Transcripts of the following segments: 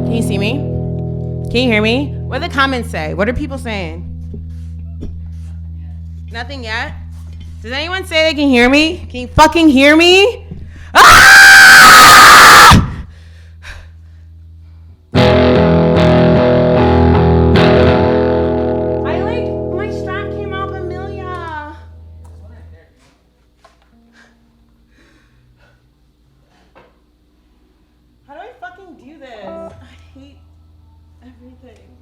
Can you see me? Can you hear me? What do the comments say? What are people saying? Nothing yet? Does anyone say they can hear me? Can you fucking hear me? Ah! My strap came off, Amelia. How do I fucking do this? I hate everything.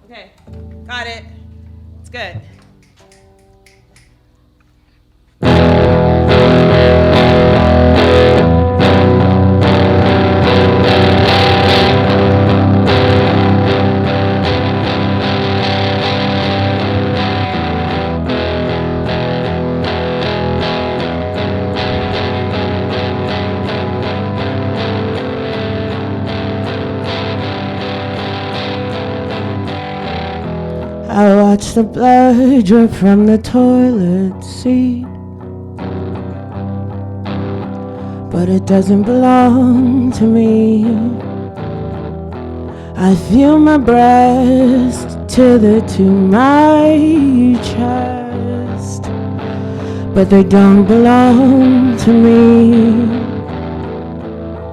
Okay, got it. It's good. I watch the blood drip from the toilet seat, but it doesn't belong to me. I feel my breast tether to my chest, but they don't belong to me.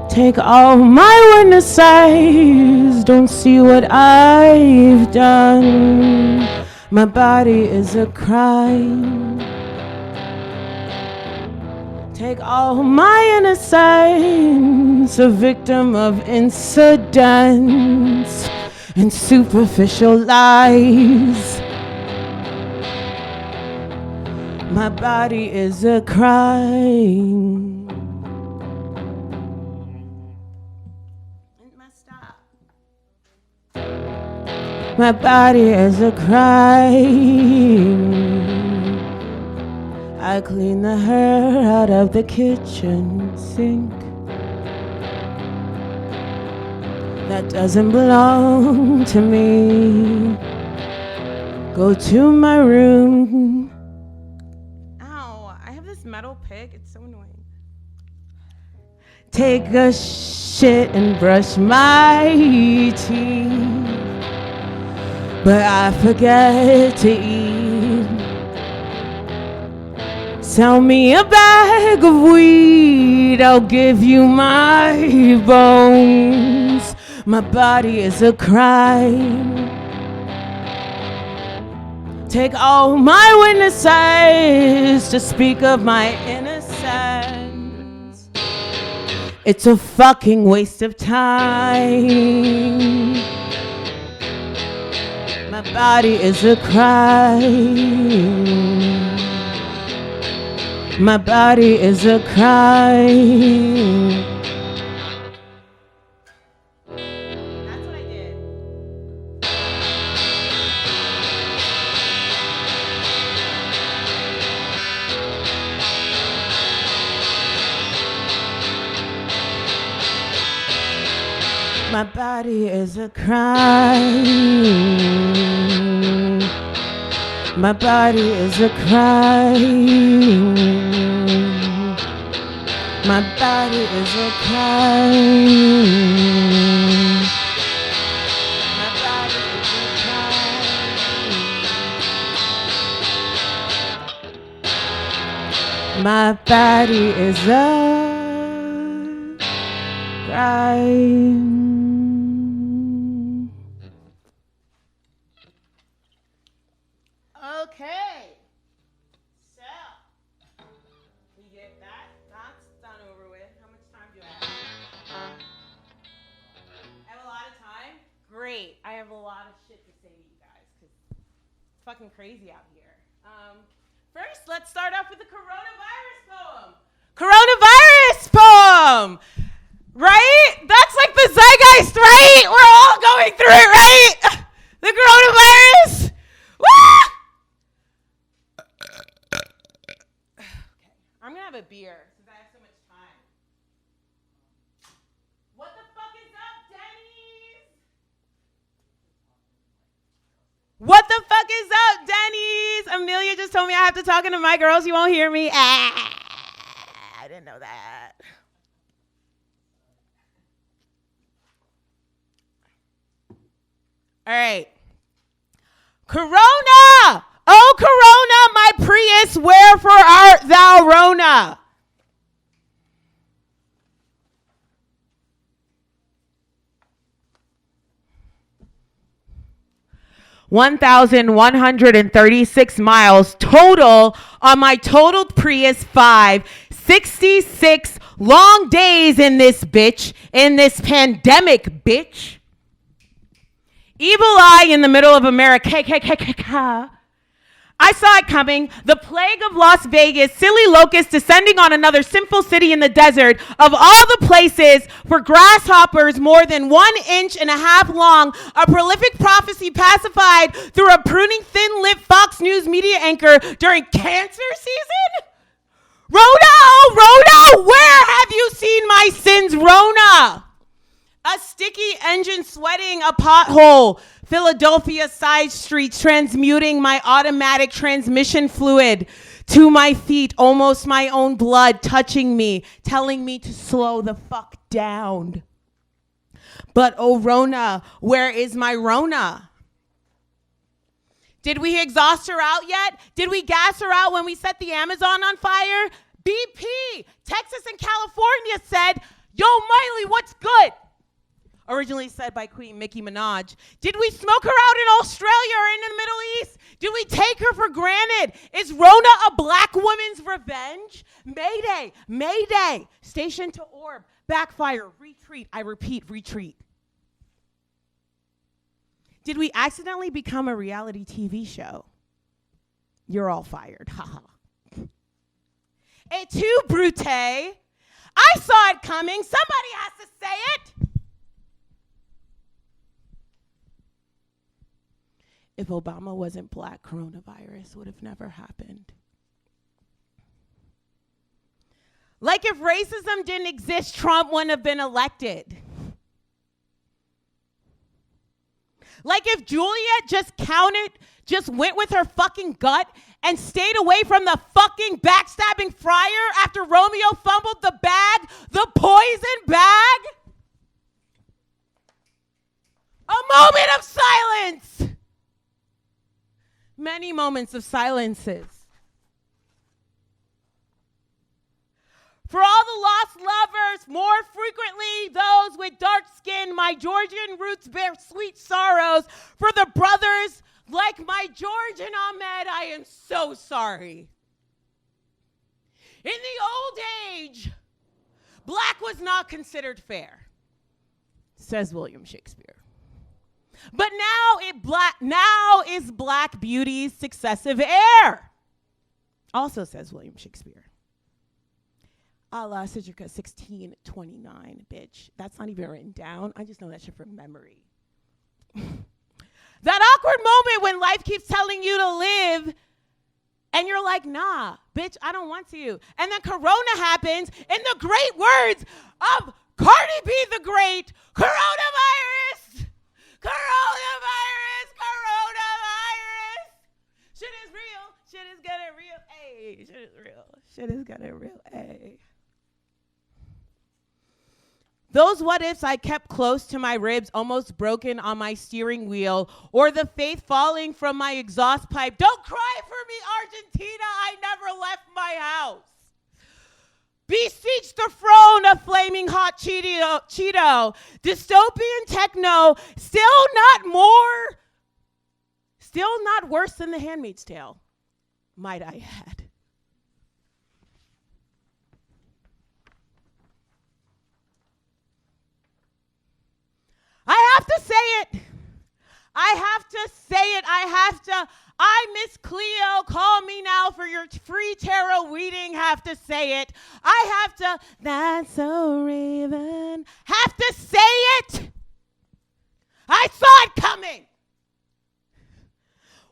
Take all my witness eyes, don't see what I've done. My body is a crime. Take all my innocence, a victim of incidents and superficial lies. My body is a crime. My body is a crime. I clean the hair out of the kitchen sink. That doesn't belong to me. Go to my room. Ow, I have this metal pick. It's so annoying. Take a shit and brush my teeth. But I forget to eat. Sell me a bag of weed, I'll give you my bones. My body is a crime. Take all my witnesses to speak of my innocence. It's a fucking waste of time. My body is a crime. My body is a crime. That's what I did. My body is a crime. My body is a crime. My body is a crime. My body is a crime. My body is a crime. Okay, so we get that. That's done over with. How much time do I have? I have a lot of time? Great. I have a lot of shit to say to you guys because it's fucking crazy out here. First, let's start off with the coronavirus poem. Coronavirus poem! Right? That's like the zeitgeist, right? We're all going through it, right? The coronavirus! Woo! I'm gonna have a beer since I have so much time. What the fuck is up, just told me I have to talk into my girls. You won't hear me. I didn't know that. All right. Corona! Oh, Corona, my Prius, wherefore art thou, Rona? (1,136 miles total on my totaled Prius 5. 66 long days in this bitch, in this pandemic, bitch. Evil eye in the middle of America. I saw it coming. The plague of Las Vegas, silly locust descending on another sinful city in the desert. Of all the places for grasshoppers more than 1.5 inches long, a prolific prophecy pacified through a pruning thin-lipped Fox News media anchor during cancer season? Rona, where have you seen my sins, Rona? A sticky engine sweating a pothole. Philadelphia side streets transmuting my automatic transmission fluid to my feet. Almost my own blood touching me, telling me to slow the fuck down. But oh, Rona, where is my Rona? Did we exhaust her out yet? Did we gas her out when we set the Amazon on fire? BP, Texas and California said, yo, Miley, what's good? Originally said by Queen Nicki Minaj. Did we smoke her out in Australia or in the Middle East? Did we take her for granted? Is Rona a black woman's revenge? Mayday, Mayday. Station to orb, backfire, retreat. I repeat, retreat. Did we accidentally become a reality TV show? You're all fired, haha. Et tu, Brute? I saw it coming. Somebody has to say it. If Obama wasn't black, coronavirus would have never happened. Like if racism didn't exist, Trump wouldn't have been elected. Like if Juliet just went with her fucking gut and stayed away from the fucking backstabbing friar after Romeo fumbled the bag, the poison bag. A moment of silence. Many moments of silences. For all the lost lovers, more frequently those with dark skin, my Georgian roots bear sweet sorrows. For the brothers like my George and Ahmed, I am so sorry. In the old age, black was not considered fair, says William Shakespeare. But now is black beauty's successive heir, also says William Shakespeare. Allah, Sidrika 1629, bitch. That's not even written down. I just know that shit from memory. That awkward moment when life keeps telling you to live and you're like, nah, bitch, I don't want to. And then Corona happens in the great words of Cardi B the Great, coronavirus! Coronavirus! Coronavirus! Shit is real. Shit is getting real. Ay, shit is real. Shit is getting real. Ay. Those what ifs I kept close to my ribs, almost broken on my steering wheel, or the faith falling from my exhaust pipe. Don't cry for me, Argentina. I never left my house. Beseech the throne of flaming hot Cheeto. Dystopian techno, still not worse than The Handmaid's Tale, might I add. I have to say it. I Miss Cleo, call me now for your free tarot reading, have to say it. That's so Raven, have to say it. I saw it coming.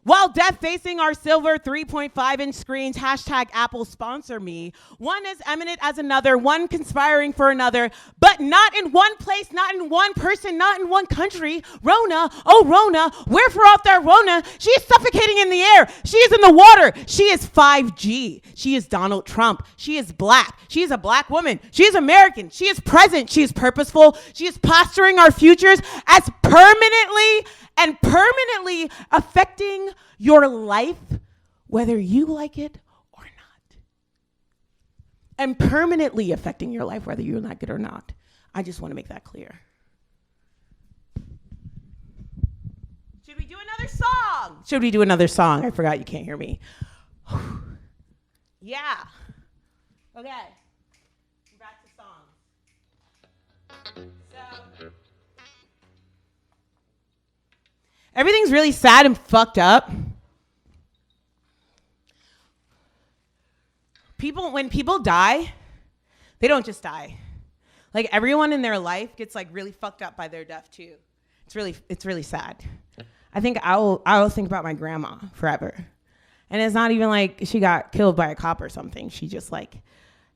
While death facing our silver 3.5-inch screens, hashtag Apple sponsor me, one as eminent as another, one conspiring for another, but not in one place, not in one person, not in one country. Rona, oh Rona, wherefore art thou Rona? She is suffocating in the air. She is in the water. She is 5G. She is Donald Trump. She is black. She is a black woman. She is American. She is present. She is purposeful. She is posturing our futures as permanently affecting your life, whether you like it or not. And permanently affecting your life, whether you like it or not. I just want to make that clear. Should we do another song? Should we do another song? I forgot you can't hear me. Yeah. Okay. Back to songs. So everything's really sad and fucked up. When people die, they don't just die. Like everyone in their life gets like really fucked up by their death too. It's really sad. I think I'll think about my grandma forever. And it's not even like she got killed by a cop or something. She just like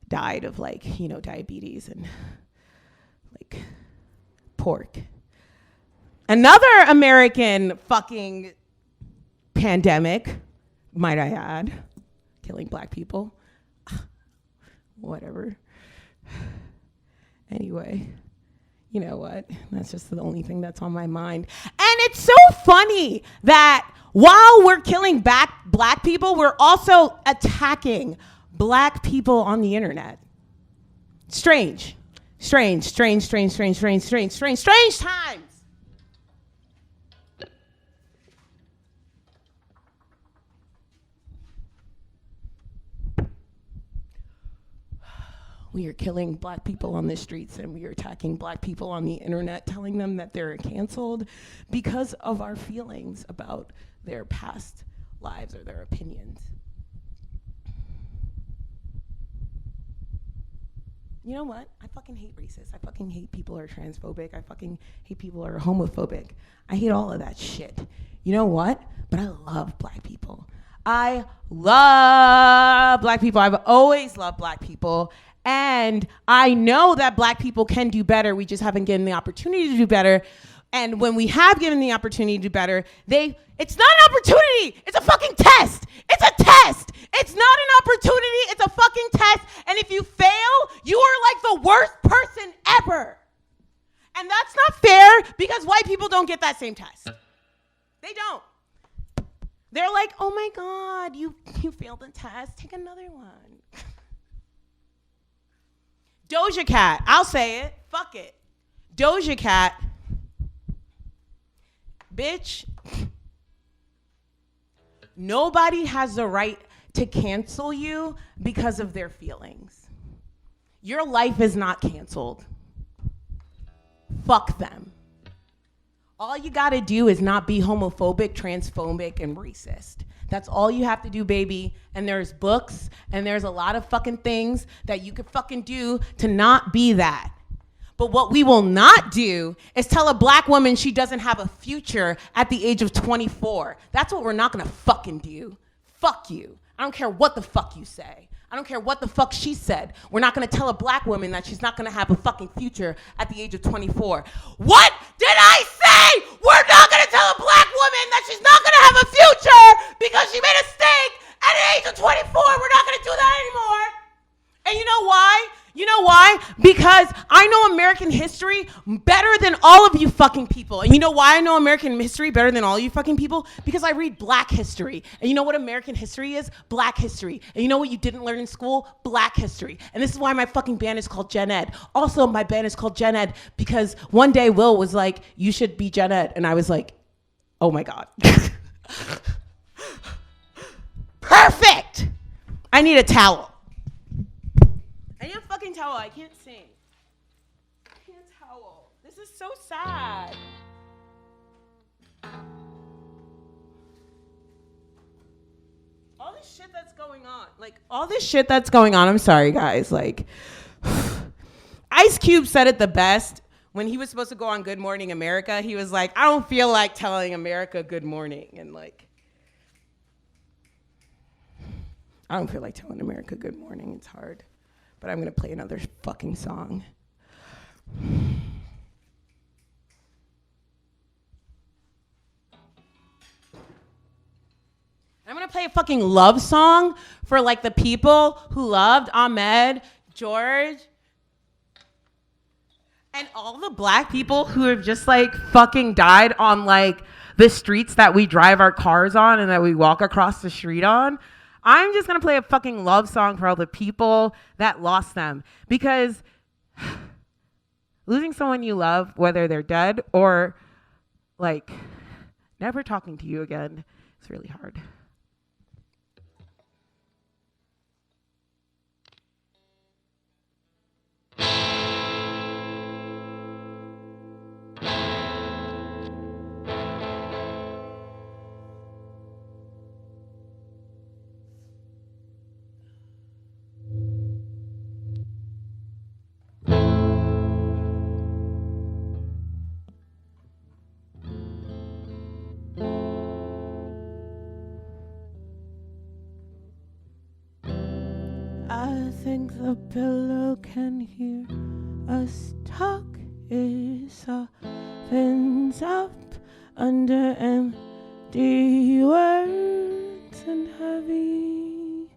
died of like, diabetes and like pork. Another American fucking pandemic, might I add, killing black people. Whatever. Anyway, you know what? That's just the only thing that's on my mind. And it's so funny that while we're killing black people, we're also attacking black people on the internet. Strange times. We are killing black people on the streets and we are attacking black people on the internet, telling them that they're canceled because of our feelings about their past lives or their opinions. You know what? I fucking hate racists. I fucking hate people who are transphobic. I fucking hate people who are homophobic. I hate all of that shit. You know what? But I love black people. I love black people. I've always loved black people. And I know that black people can do better. We just haven't given the opportunity to do better. And when we have given the opportunity to do better, it's not an opportunity. It's a fucking test. It's a test. It's not an opportunity. It's a fucking test. And if you fail, you are like the worst person ever. And that's not fair because white people don't get that same test. They don't. They're like, oh my God, you failed the test. Take another one. Doja Cat, I'll say it. Fuck it. Doja Cat, bitch, nobody has the right to cancel you because of their feelings. Your life is not canceled. Fuck them. All you gotta do is not be homophobic, transphobic, and racist. That's all you have to do, baby. And there's books and there's a lot of fucking things that you could fucking do to not be that. But what we will not do is tell a black woman she doesn't have a future at the age of 24. That's what we're not gonna fucking do. Fuck you. I don't care what the fuck you say. I don't care what the fuck she said. We're not gonna tell a black woman that she's not gonna have a fucking future at the age of 24. What did I say? We're not gonna tell a black woman that she's not gonna have a future because she made a mistake at the age of 24. We're not gonna do that anymore. And you know why? You know why? Because I know American history better than all of you fucking people. And you know why I know American history better than all you fucking people? Because I read Black history. And you know what American history is? Black history. And you know what you didn't learn in school? Black history. And this is why my fucking band is called Gen Ed. Also, my band is called Gen Ed because one day Will was like, you should be Gen Ed. And I was like, oh my God. Perfect. I need a towel. I need a fucking towel. I can't sing. I can't towel. This is so sad. All this shit that's going on. I'm sorry, guys. Like, Ice Cube said it the best when he was supposed to go on Good Morning America. He was like, I don't feel like telling America good morning. And like, I don't feel like telling America good morning. It's hard. But I'm going to play another fucking song. I'm going to play a fucking love song for, like, the people who loved Ahmed, George, and all the black people who have just, like, fucking died on, like, the streets that we drive our cars on and that we walk across the street on. I'm just going to play a fucking love song for all the people that lost them. Because losing someone you love, whether they're dead or, like, never talking to you again, is really hard. I think the pillow can hear us talk. It softens up under empty words and heavy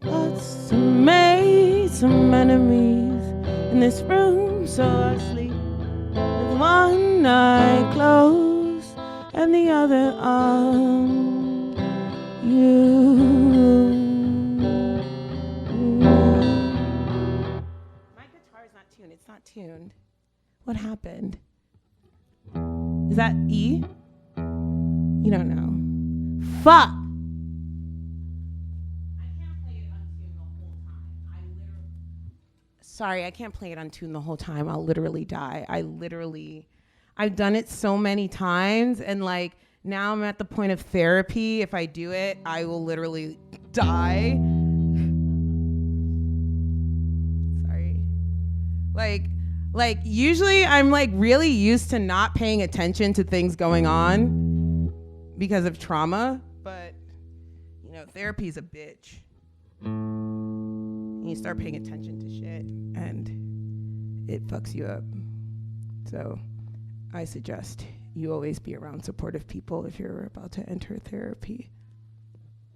thoughts to make some enemies in this room. So I sleep with one eye closed and the other on you. It's not tuned. What happened? Is that E? You don't know. Fuck! I can't play it untuned the whole time. Sorry, I can't play it untuned the whole time. I'll literally die. I've done it so many times, and like now I'm at the point of therapy. If I do it, I will literally die. Like usually I'm like really used to not paying attention to things going on because of trauma, but you know, therapy's a bitch. You start paying attention to shit and it fucks you up. So I suggest you always be around supportive people if you're about to enter therapy.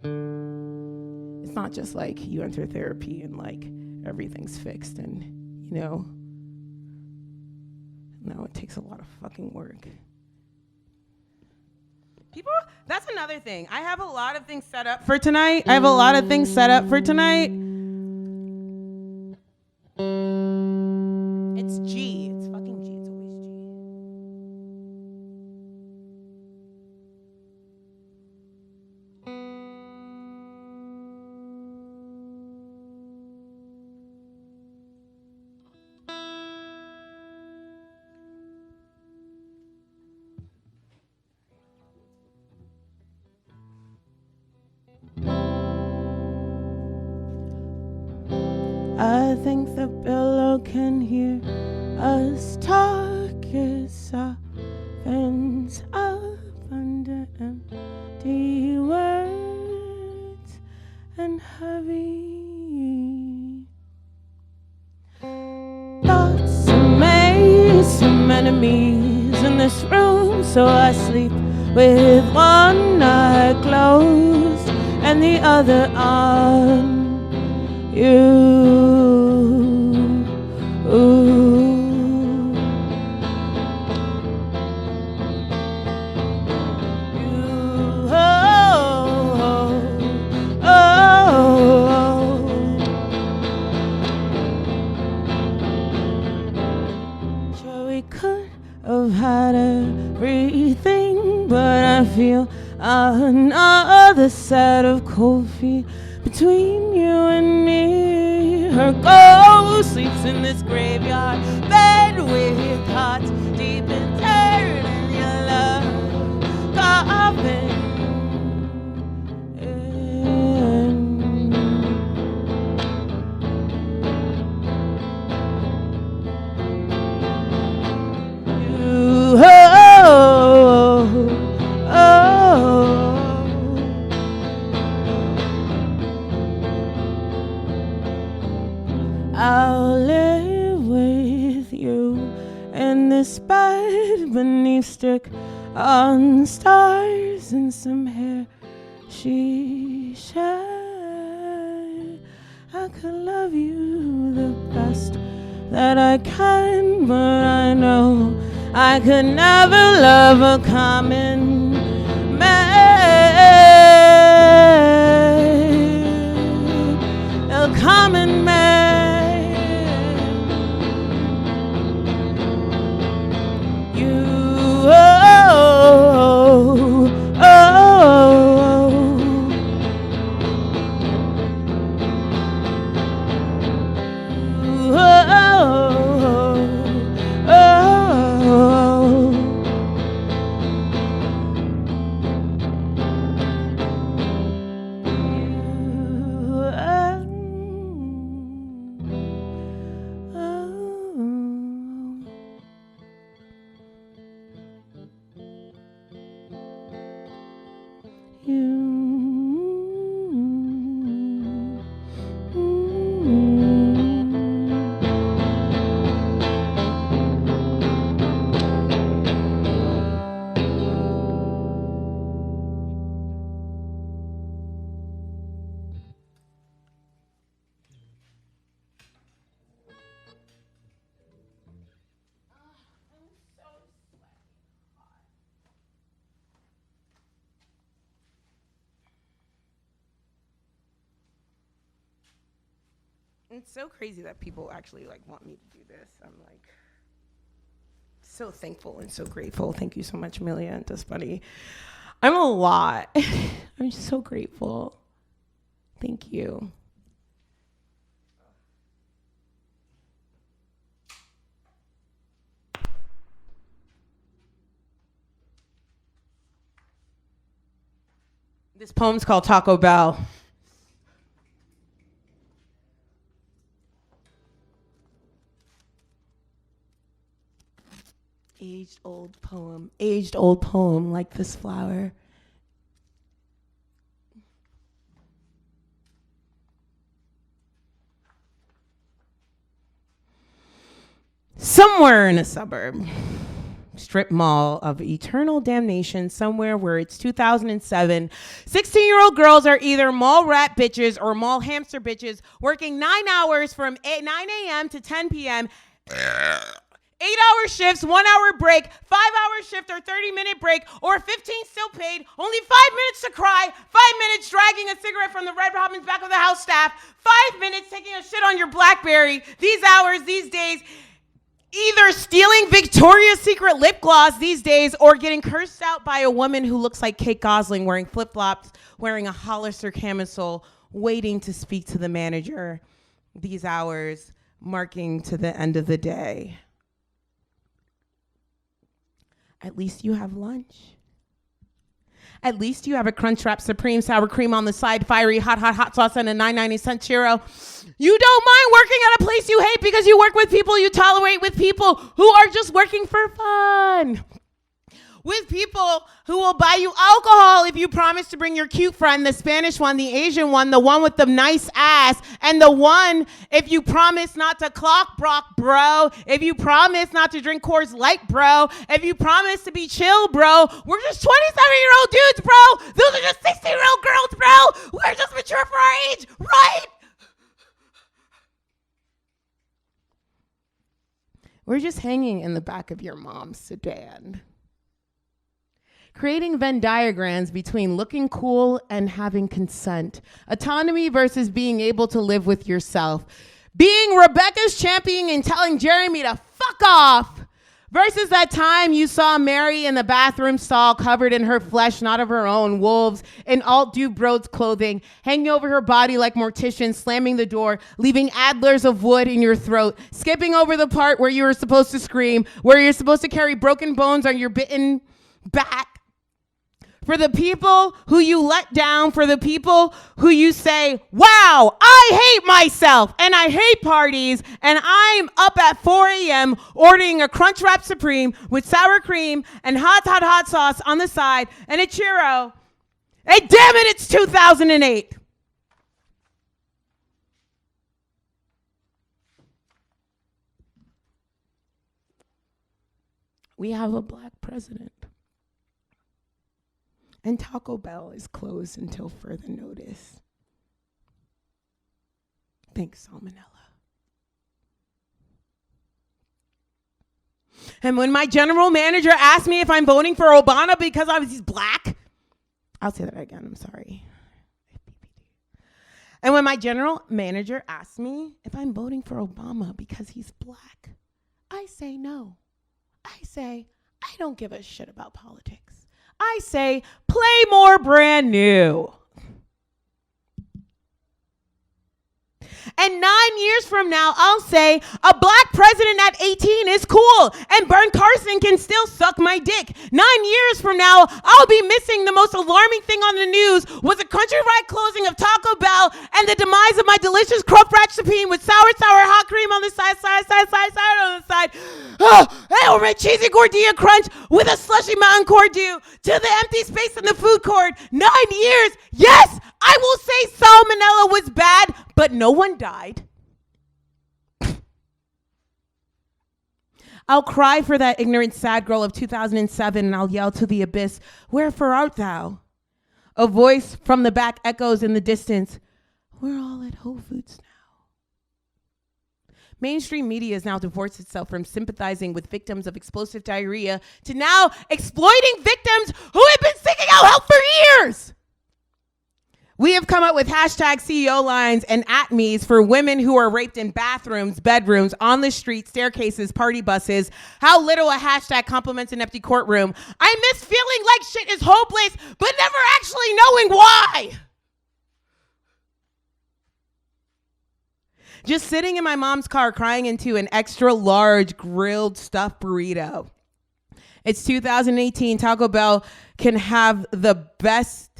It's not just like you enter therapy and like everything's fixed and, you know, no, it takes a lot of fucking work. People, that's another thing. I have a lot of things set up for tonight. It's G. It's fucking G. It's always G. I think the pillow can hear us talk. It softens up under empty words and heavy thoughts to make some enemies in this room. So I sleep with one eye closed and the other on you. Sure, we could have had everything, but I feel another set of cold feet between you and me. Her ghost sleeps in this graveyard bed with hearts deep interred in your love coffin. you in this bed beneath stick on stars and some hair she shed. I could love you the best that I can, but I know I could never love a common man, a common man. You, It's so crazy that people actually like want me to do this. I'm like so thankful and so grateful. Thank you so much, Amelia and Dustbunny. I'm a lot. I'm so grateful. Thank you. This poem's called Taco Bell. Aged old poem like this flower. Somewhere in a suburb, strip mall of eternal damnation, somewhere where it's 2007, 16-year-old girls are either mall rat bitches or mall hamster bitches working 9 hours from 9 a.m. to 10 p.m., 8-hour shifts, 1 hour break, 5-hour shift or 30-minute break, or 15 still paid, only 5 minutes to cry, 5 minutes dragging a cigarette from the Red Robin's back of the house staff, 5 minutes taking a shit on your BlackBerry, these hours, these days, either stealing Victoria's Secret lip gloss these days or getting cursed out by a woman who looks like Kate Gosling wearing flip-flops, wearing a Hollister camisole, waiting to speak to the manager. These hours marking to the end of the day. At least you have lunch. At least you have a Crunchwrap Supreme sour cream on the side, fiery hot sauce, and a 9.90 churro. You don't mind working at a place you hate because you work with people you tolerate, with people who are just working for fun. With people who will buy you alcohol if you promise to bring your cute friend, the Spanish one, the Asian one, the one with the nice ass, and the one if you promise not to clock Brock, bro, if you promise not to drink Coors Light, bro, if you promise to be chill, bro. We're just 27-year-old dudes, bro. Those are just 16-year-old girls, bro. We're just mature for our age, right? We're just hanging in the back of your mom's sedan, creating Venn diagrams between looking cool and having consent, autonomy versus being able to live with yourself, being Rebecca's champion and telling Jeremy to fuck off versus that time you saw Mary in the bathroom stall covered in her flesh, not of her own, wolves, in Alt Dubroad's clothing, hanging over her body like mortician, slamming the door, leaving adlers of wood in your throat, skipping over the part where you were supposed to scream, where you're supposed to carry broken bones on your bitten back. For the people who you let down, for the people who you say, wow, I hate myself and I hate parties and I'm up at 4 a.m. ordering a Crunchwrap Supreme with sour cream and hot sauce on the side and a churro. Hey, damn it, it's 2008. We have a black president. And Taco Bell is closed until further notice. Thanks, Salmonella. And when my general manager asked me if I'm voting for Obama because he's black, I'll say that again, I'm sorry. And when my general manager asked me if I'm voting for Obama because he's black, I say no. I say, I don't give a shit about politics. I say, play more Brand New. And 9 years from now, I'll say a black president at 18 is cool and Bern Carson can still suck my dick. 9 years from now, I'll be missing the most alarming thing on the news was a countrywide closing of Taco Bell and the demise of my delicious Crump Rack Supreme with sour hot cream on the side on the side. Or my cheesy gordita crunch with a slushy Mountain Cordew to the empty space in the food court. 9 years, yes, I will say salmonella was bad, but no one died. I'll cry for that ignorant sad girl of 2007 and I'll yell to the abyss, wherefore art thou? A voice from the back echoes in the distance, we're all at Whole Foods now. Mainstream media has now divorced itself from sympathizing with victims of explosive diarrhea to now exploiting victims who have been seeking out help for years. We have come up with hashtag CEO lines and at-me's for women who are raped in bathrooms, bedrooms, on the street, staircases, party buses. How little a hashtag compliments an empty courtroom. I miss feeling like shit is hopeless, but never actually knowing why. Just sitting in my mom's car crying into an extra large grilled stuffed burrito. It's 2018. Taco Bell can have the best.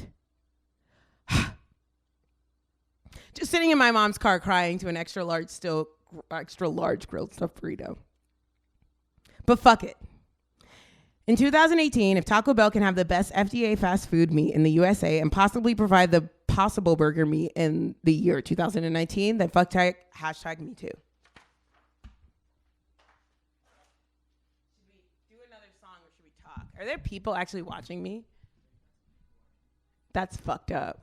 Just sitting in my mom's car crying to an extra large grilled stuffed burrito. But fuck it. In 2018, if Taco Bell can have the best FDA fast food meat in the USA and possibly provide the possible burger meat in the year 2019, then fuck hashtag me too. Should we do another song or should we talk? Are there people actually watching me? That's fucked up.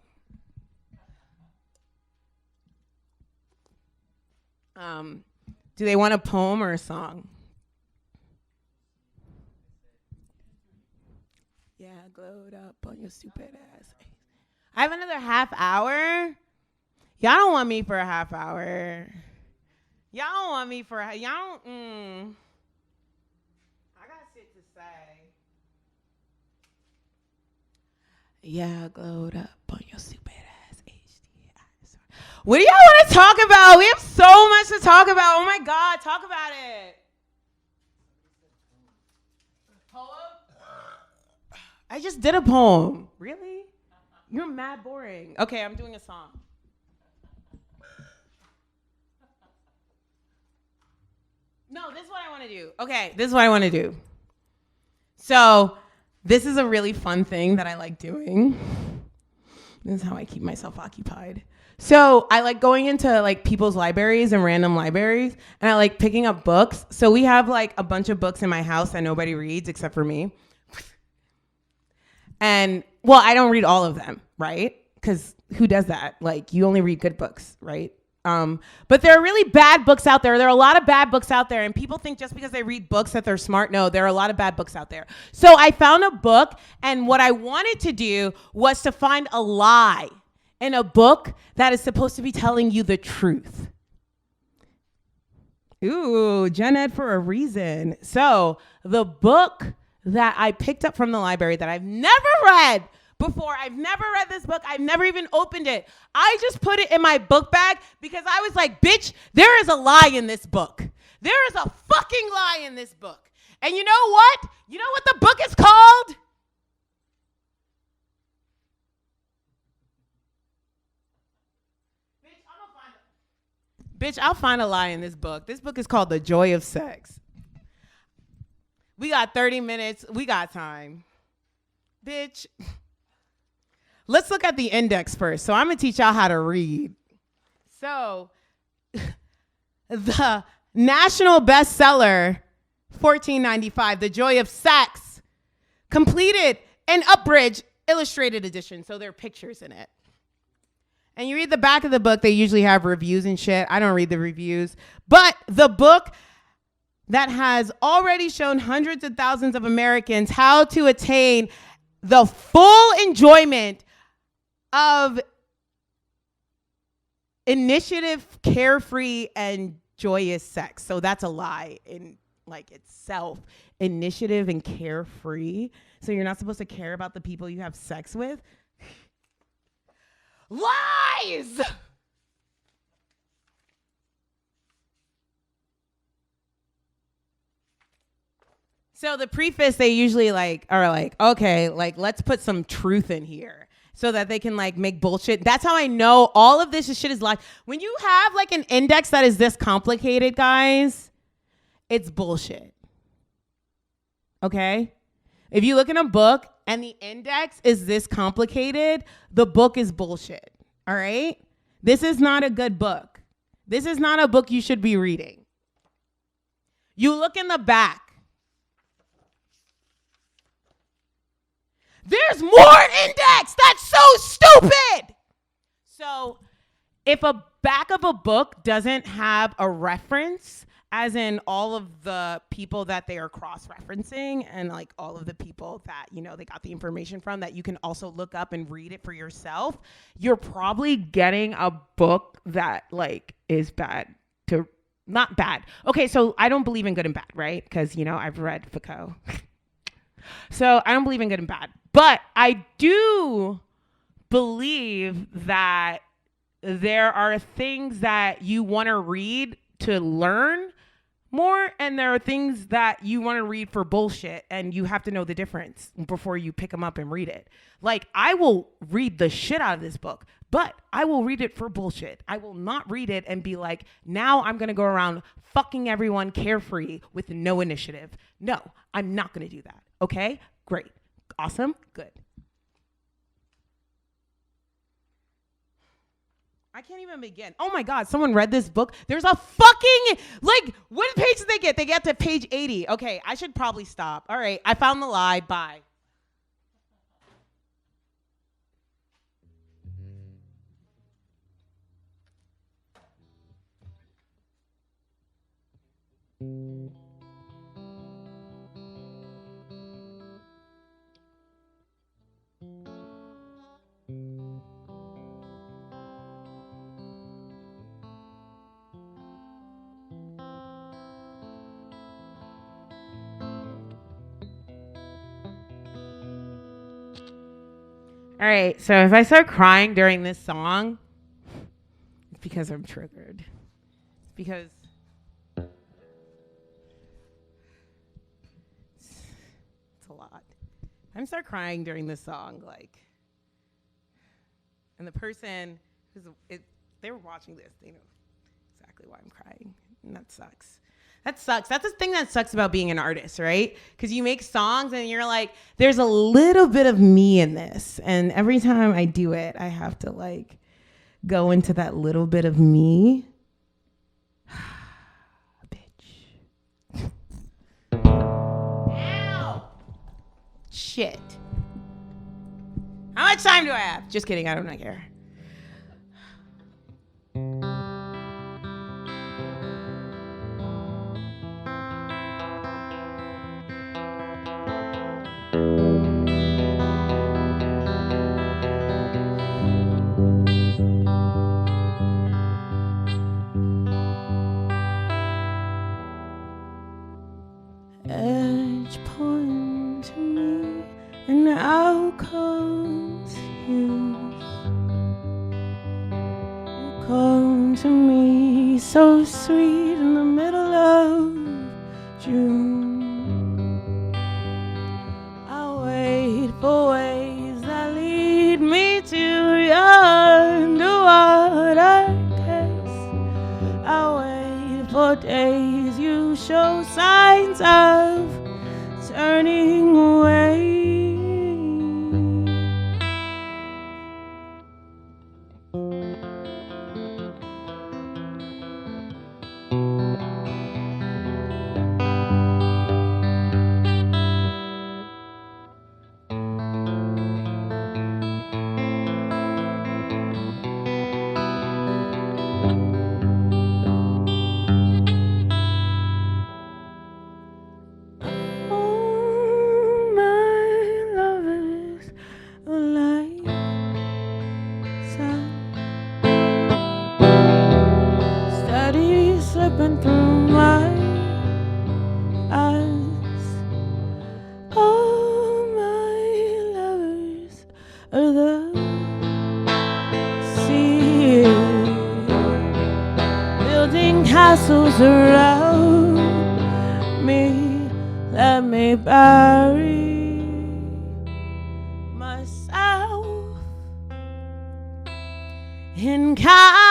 Do they want a poem or a song? Yeah, glowed up on your stupid ass. I have another half hour. Y'all don't want me for a half hour. Y'all don't want me for y'all don't. I got shit to say. Yeah, glowed up on your stupid ass. What do y'all want to talk about? We have so much to talk about. Oh my God, talk about it. Poem? I just did a poem. Really? You're mad boring. Okay, I'm doing a song. No, this is what I want to do. Okay, this is what I want to do. So, this is a really fun thing that I like doing. This is how I keep myself occupied. So I like going into like people's libraries and random libraries and I like picking up books. So we have like a bunch of books in my house that nobody reads except for me. And well, I don't read all of them, right? Because who does that? Like you only read good books, right? But there are really bad books out there. There are a lot of bad books out there and people think just because they read books that they're smart. No, there are a lot of bad books out there. So I found a book and what I wanted to do was to find a lie in a book that is supposed to be telling you the truth. Ooh, Gen Ed for a reason. So the book that I picked up from the library that I've never read before, I've never read this book, I've never even opened it. I just put it in my book bag because I was like, bitch, there is a lie in this book. There is a fucking lie in this book. And you know what? You know what the book is called? Bitch, I'll find a lie in this book. This book is called The Joy of Sex. We got 30 minutes. We got time. Bitch. Let's look at the index first. So I'm going to teach y'all how to read. So the national bestseller $14.95. The Joy of Sex. Completed and Upbridge illustrated edition. So there are pictures in it. And you read the back of the book, they usually have reviews and shit. I don't read the reviews. But the book that has already shown hundreds of thousands of Americans how to attain the full enjoyment of initiative, carefree, and joyous sex. So that's a lie in like itself. Initiative and carefree. So you're not supposed to care about the people you have sex with? Lies! So the preface, they usually are like, okay, like let's put some truth in here so that they can like make bullshit. That's how I know all of this shit is lies. When you have like an index that is this complicated, guys, it's bullshit. Okay? If you look in a book and the index is this complicated, the book is bullshit. All right? This is not a good book. This is not a book you should be reading. You look in the back. There's more index. That's so stupid. So if a back of a book doesn't have a reference, as in all of the people that they are cross-referencing and like all of the people that, you know, they got the information from that you can also look up and read it for yourself, you're probably getting a book that like is bad to not bad. Okay, so I don't believe in good and bad, right? Because, you know, I've read Foucault. So I don't believe in good and bad. But I do believe that there are things that you want to read to learn more, and there are things that you want to read for bullshit, and you have to know the difference before you pick them up and read it. Like, I will read the shit out of this book, but I will read it for bullshit. I will not read it and be like, now I'm going to go around fucking everyone carefree with no initiative. No, I'm not going to do that. Okay? Great. Awesome. Good. I can't even begin. Oh my God, someone read this book. There's a fucking, like, what page did they get? They get to page 80. Okay, I should probably stop. All right, I found the lie. Bye. All right, so if I start crying during this song, it's because I'm triggered. It's because it's a lot. I'm start crying during this song, like, and the person they were watching this, they know exactly why I'm crying, and that sucks. That sucks. That's the thing that sucks about being an artist, right? Because you make songs and you're like, there's a little bit of me in this. And every time I do it, I have to like go into that little bit of me. Bitch. Ow! Shit. How much time do I have? Just kidding. I don't care. Edge point to me, and outcomes you. You come to me so sweet in the middle of June. I wait for ways that lead me to your underwater kiss. I wait for days you show signs of turning away. us. All my lovers are the sea, building castles around me. Let me bury myself in castle.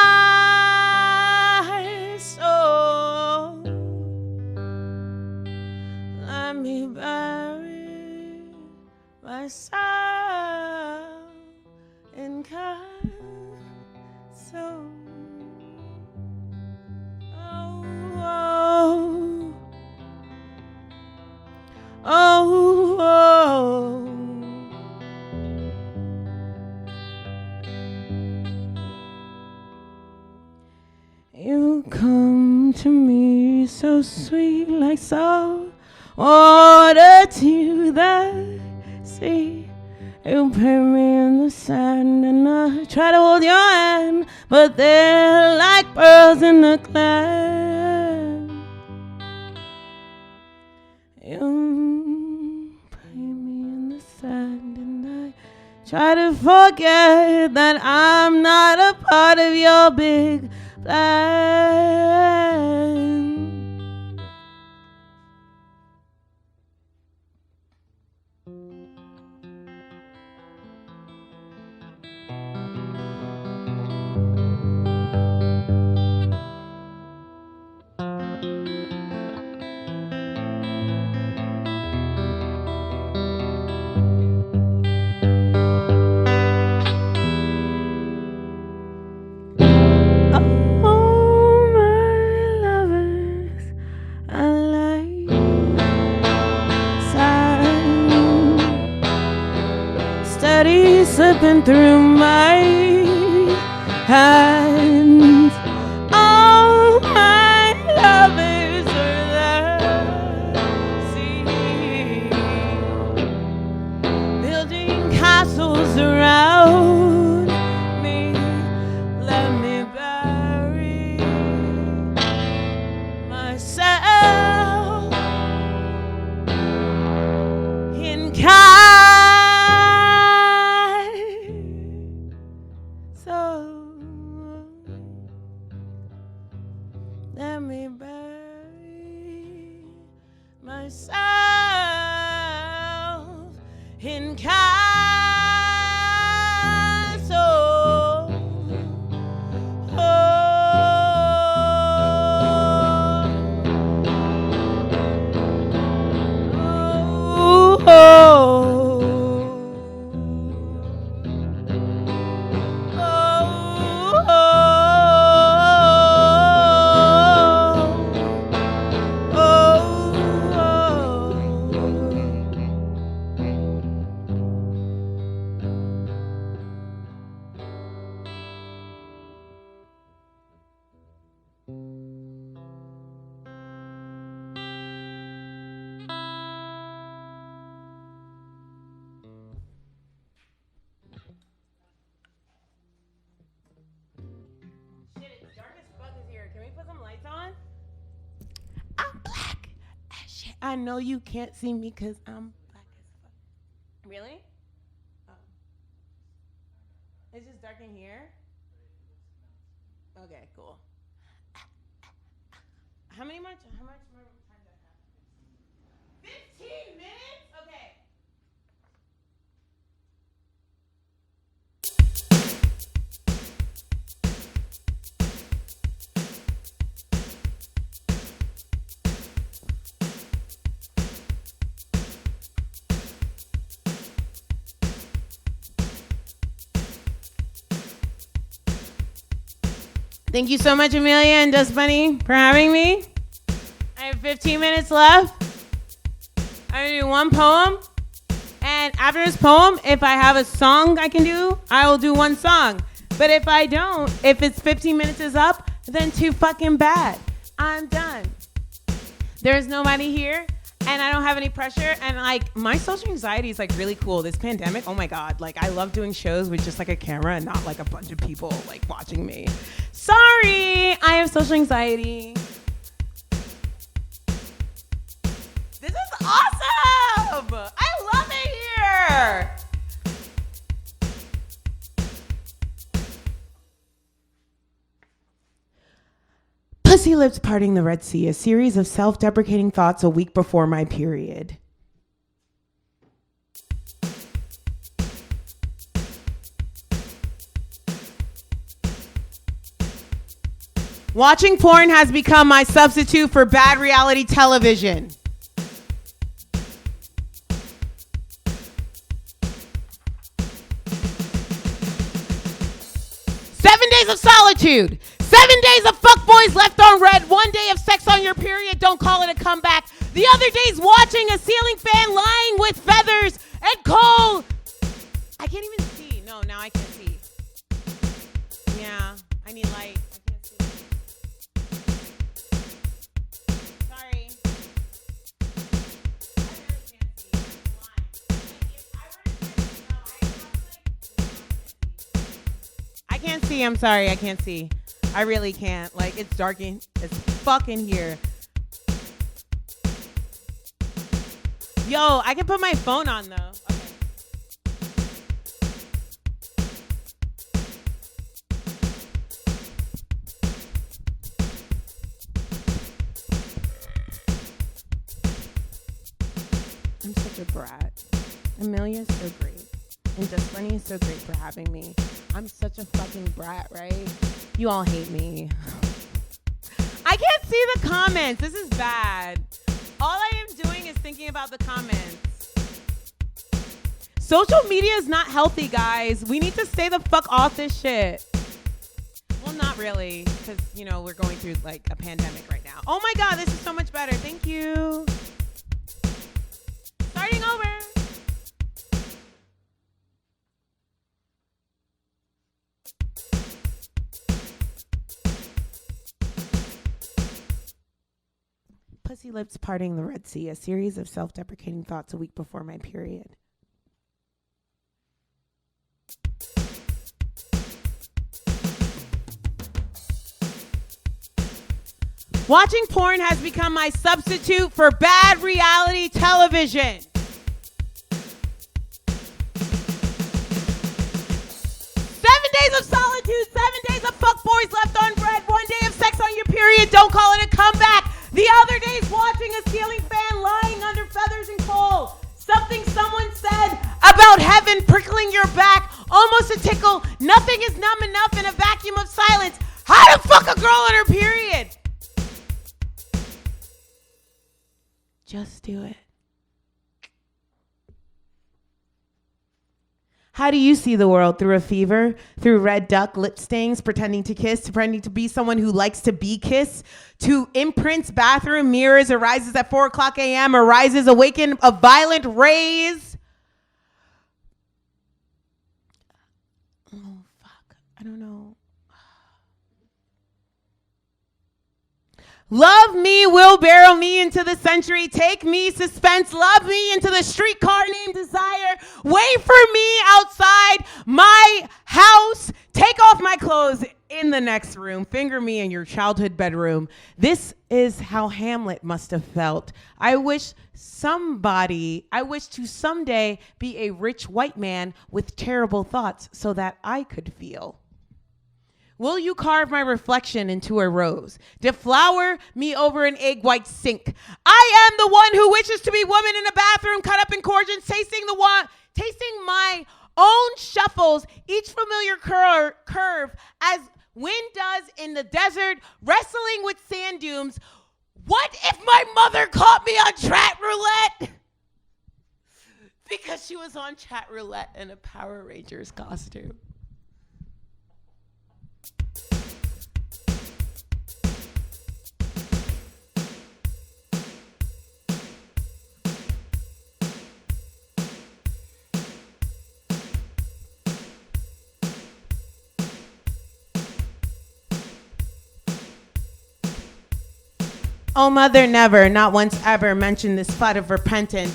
Let me bury myself in castle. Oh. You come to me so sweet, like salt water to the sea. You put me in the sand and I try to hold your hand, but they're like pearls in the clam. You put me in the sand and I try to forget that I'm not a part of your big plan. Slipping through my hands. All my lovers are there, see, building castles around me. Let me bury myself in let me bury myself in castle. I know you can't see me because I'm black as fuck. Really? Oh. It's just dark in here? Okay, cool. How much more time do I have? 15 minutes? Okay. Thank you so much, Amelia and Dustbunny, for having me. I have 15 minutes left. I'm going to do one poem. And after this poem, if I have a song I can do, I will do one song. But if I don't, if it's 15 minutes is up, then too fucking bad. I'm done. There's nobody here. And I don't have any pressure. And like my social anxiety is like really cool. This pandemic, oh my God. Like I love doing shows with just like a camera and not like a bunch of people like watching me. Sorry, I have social anxiety. Awesome! I love it here! Pussy lips parting the Red Sea, a series of self-deprecating thoughts a week before my period. Watching porn has become my substitute for bad reality television. Days of solitude. 7 days of fuckboys left on red. 1 day of sex on your period. Don't call it a comeback. The other day's watching a ceiling fan lying with feathers and coal. I can't even see. No, now I can't see. Yeah, I need light. I can't see. Sorry. I really can't see. I'm lying. Like, if I were to say, no, I can't see. I'm sorry. I can't see. I really can't. Like, it's dark in, it's fucking here. Yo, I can put my phone on though. Okay. I'm such a brat. Amelia's so great. And Dustbunny is so great for having me. I'm such a fucking brat, right? You all hate me. I can't see the comments. This is bad. All I am doing is thinking about the comments. Social media is not healthy, guys. We need to stay the fuck off this shit. Well, not really, because, you know, we're going through, like, a pandemic right now. Oh, my God, this is so much better. Thank you. Starting over. Pussy lips parting the Red Sea, a series of self-deprecating thoughts a week before my period. Watching porn has become my substitute for bad reality television. 7 days of solitude, 7 days of fuckboys left on bread, 1 day of sex on your period, don't call it a comeback. The other day's watching a ceiling fan lying under feathers and coal. Something someone said about heaven prickling your back, almost a tickle. Nothing is numb enough in a vacuum of silence. How to fuck a girl on her period? Just do it. How do you see the world? Through a fever? Through red duck lip stains, pretending to kiss, pretending to be someone who likes to be kissed? To imprints, bathroom mirrors, arises at 4 o'clock a.m., arises awakened of violent rays? Oh, fuck. I don't know. Love me, wheelbarrow me into the century. Take me, suspense. Love me into the streetcar named Desire. Wait for me outside my house. Take off my clothes in the next room. Finger me in your childhood bedroom. This is how Hamlet must have felt. I wish to someday be a rich white man with terrible thoughts so that I could feel. Will you carve my reflection into a rose? Deflower me over an egg white sink. I am the one who wishes to be woman in a bathroom, cut up in cordions, tasting my own shuffles, each familiar curve as wind does in the desert, wrestling with sand dunes. What if my mother caught me on chat roulette? Because she was on chat roulette in a Power Rangers costume. Oh, mother never, not once ever, mentioned this flood of repentant.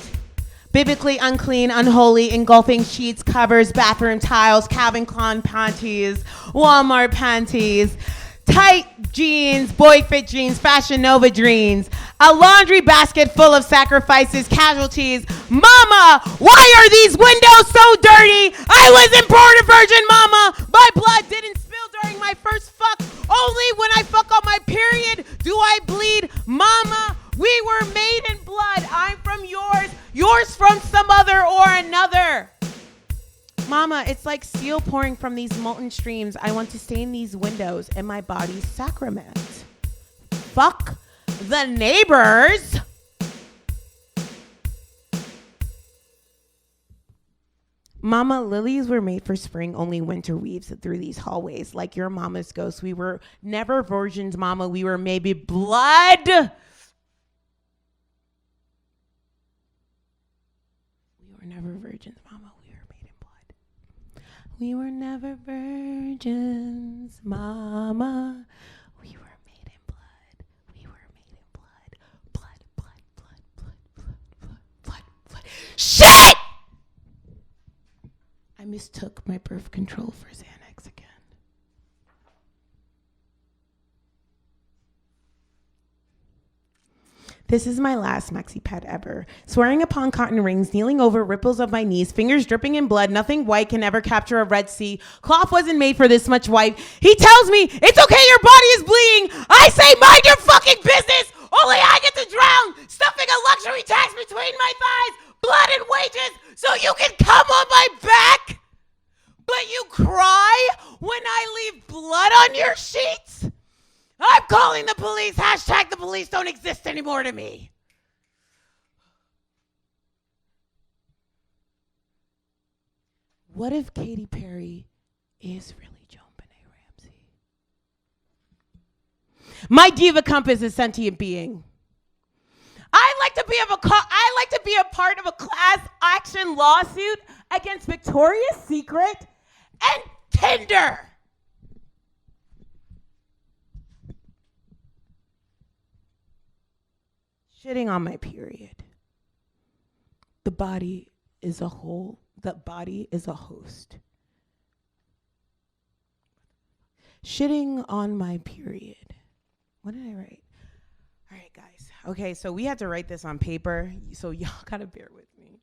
Biblically unclean, unholy, engulfing sheets, covers, bathroom tiles, Calvin Klein panties, Walmart panties, tight jeans, boy fit jeans, Fashion Nova jeans, a laundry basket full of sacrifices, casualties. Mama, why are these windows so dirty? I wasn't born a virgin, mama. My blood didn't spill during my first fuck. Only when I fuck on my period do I bleed. Mama, we were made in blood. I'm from yours from some other or another. Mama, it's like steel pouring from these molten streams. I want to stain these windows in my body's sacrament. Fuck the neighbors. Mama, lilies were made for spring, only winter weaves through these hallways. Like your mama's ghost, we were never virgins, mama. We were maybe blood. We were never virgins, mama. We were made in blood. We were never virgins, mama. We were made in blood. We were made in blood. Blood, blood, blood, blood, blood, blood, blood, blood. Shit! I mistook my birth control for Xanax again. This is my last maxi pad ever. Swearing upon cotton rings, kneeling over ripples of my knees, fingers dripping in blood, nothing white can ever capture a Red Sea. Cloth wasn't made for this much white. He tells me, it's okay, your body is bleeding. I say, mind your fucking business. Only I get to drown, stuffing a luxury tax between my thighs, blood and wages, so you can come on my back. But you cry when I leave blood on your sheets? I'm calling the police. Hashtag the police don't exist anymore to me. What if Katy Perry is really Joan Benet Ramsey? My diva compass is sentient being. I like to be a part of a class action lawsuit against Victoria's Secret and Tinder. Shitting on my period. The body is a whole. The body is a host. Shitting on my period. What did I write? All right, guys. Okay, so we had to write this on paper, so y'all gotta bear with me.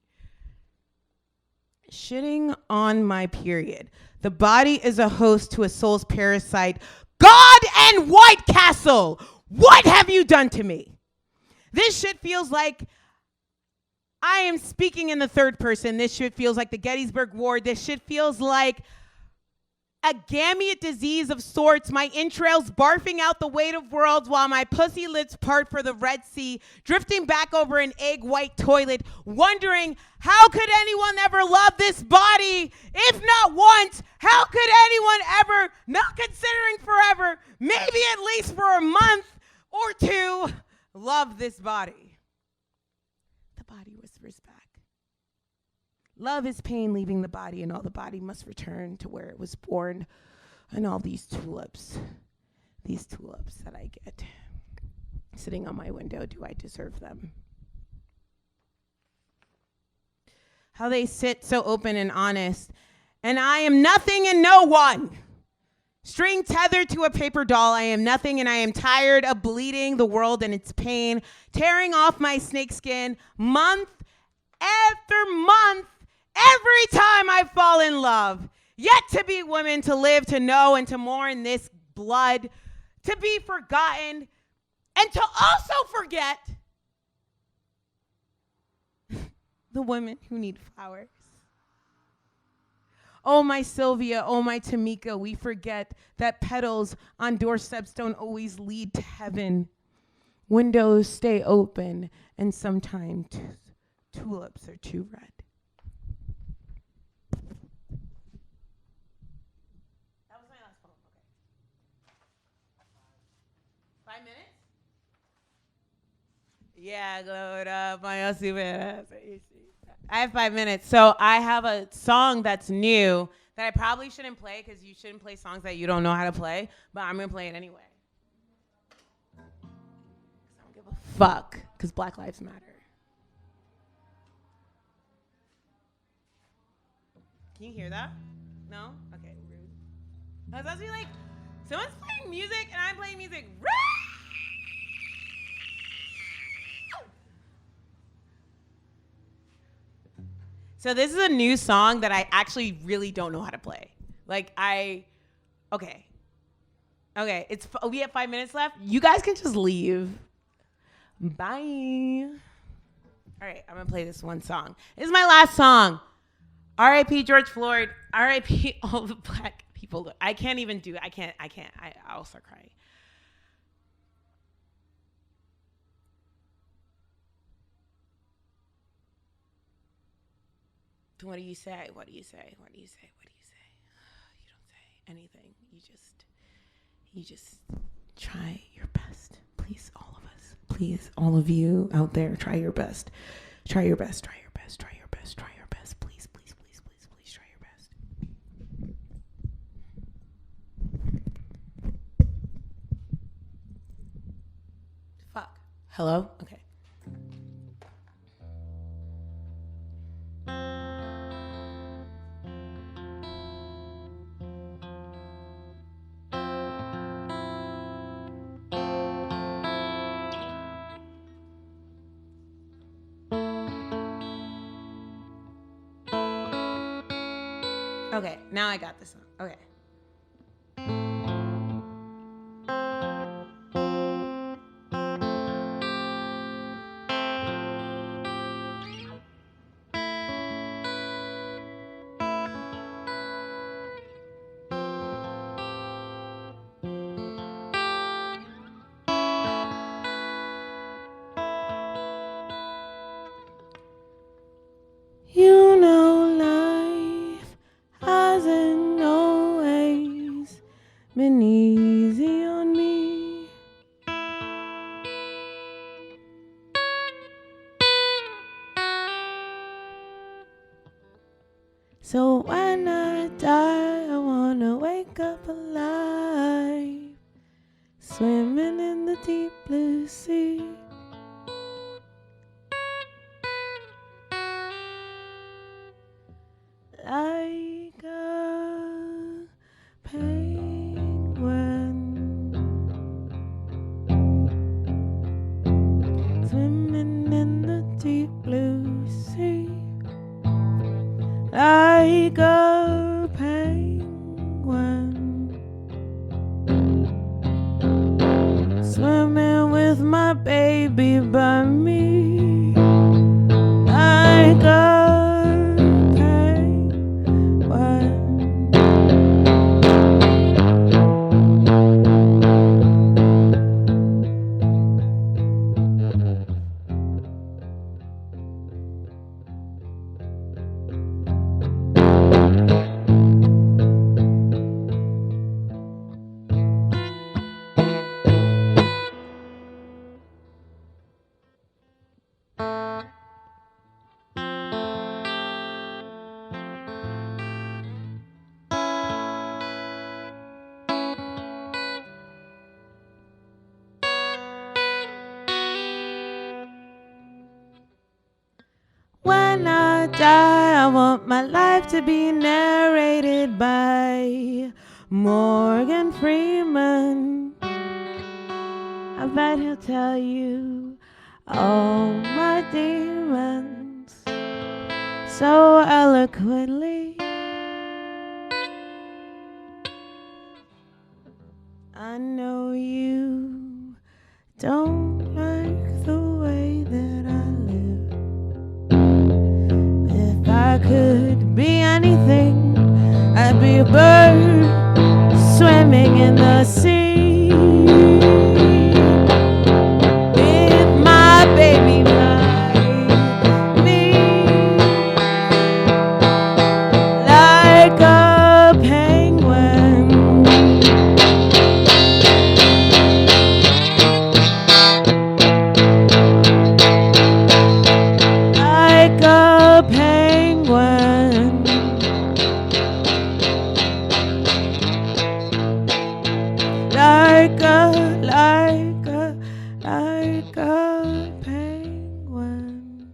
Shitting on my period. The body is a host to a soul's parasite. God and White Castle, what have you done to me? This shit feels like I am speaking in the third person. This shit feels like the Gettysburg War. This shit feels like a gamete disease of sorts. My entrails barfing out the weight of worlds while my pussy lips part for the Red Sea, drifting back over an egg white toilet, wondering how could anyone ever love this body? If not once, how could anyone ever, not considering forever, maybe at least for a month or two, love this body? The body whispers back. Love is pain leaving the body, and all the body must return to where it was born. And all these tulips that I get sitting on my window, do I deserve them? How they sit so open and honest, and I am nothing and no one. String tethered to a paper doll, I am nothing and I am tired of bleeding the world and its pain, tearing off my snakeskin month after month, every time I fall in love. Yet to be women, to live, to know, and to mourn this blood, to be forgotten, and to also forget the women who need flowers. Oh, my Sylvia, oh, my Tamika, we forget that petals on doorsteps don't always lead to heaven. Windows stay open, and sometimes tulips are too red. That was my last poem. Okay. 5 minutes? Yeah, glow it up, my stupid ass. I have 5 minutes. So I have a song that's new that I probably shouldn't play because you shouldn't play songs that you don't know how to play, but I'm going to play it anyway. I don't give a fuck because Black Lives Matter. Can you hear that? No? Okay, rude. I was supposed to be like, Someone's playing music and I'm playing music. So this is a new song that I actually really don't know how to play. Okay. We have 5 minutes left. You guys can just leave. Bye. All right, I'm gonna play this one song. This is my last song. R.I.P. George Floyd. R.I.P. all the black people. I can't even do it. I can't. I'll start crying. What do you say? What do you say? What do you say? What do you say? You don't say anything. You just try your best. Please, all of us. Please, all of you out there, try your best. Try your best. Try your best. Try your best. Try your best. Please, please, please, please, please try your best. Fuck. Hello? Okay. Okay, now I got this one. Okay. You know life hasn't always been easy on me. So when I die, I wanna wake up alive, swimming in the deep blue sea. Like a penguin, swimming in the deep blue sea. Like a penguin, swimming with my baby by me. Like a when I die, I want my life to be narrated by Morgan Freeman. I bet he'll tell you all my demons so eloquently. I know you don't like the way that I live. If I could be anything, I'd be a bird swimming in the sea. If my baby like me, like a penguin, like a penguin, like a penguin,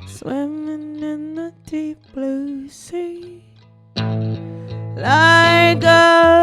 swimming in the deep blue sea. like a